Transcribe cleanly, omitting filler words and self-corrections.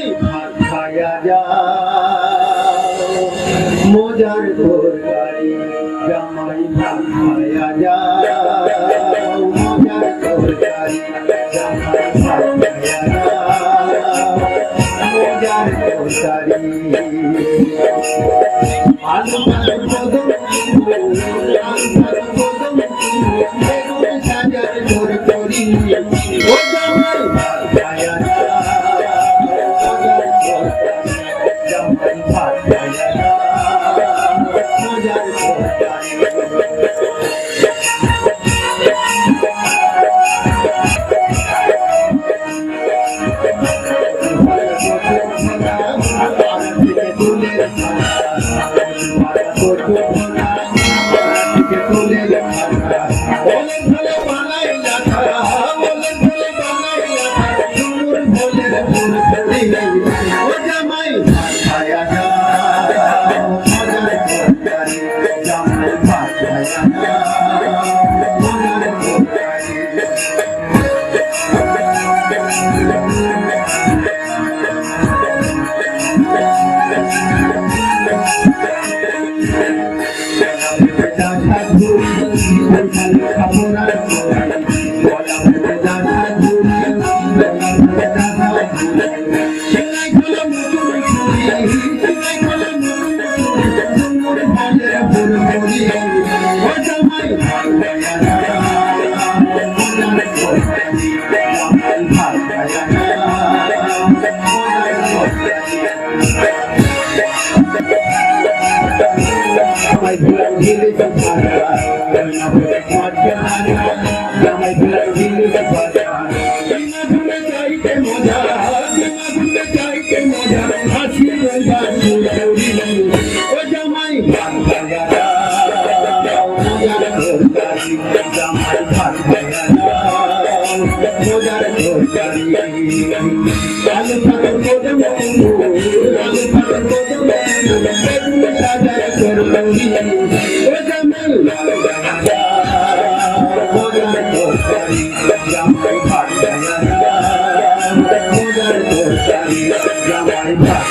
জামাই ভাত খায়া যাও মজার তরকারি জামাই ভাত খায়া যাও মজার তরকারি জামাই ভাত খায়া যাও মজার তরকারি আলু পালন কদম আলু পালন কদম বেগুন সাজার তরকারি ও জামাই ভাত খায়া Jmai Vhat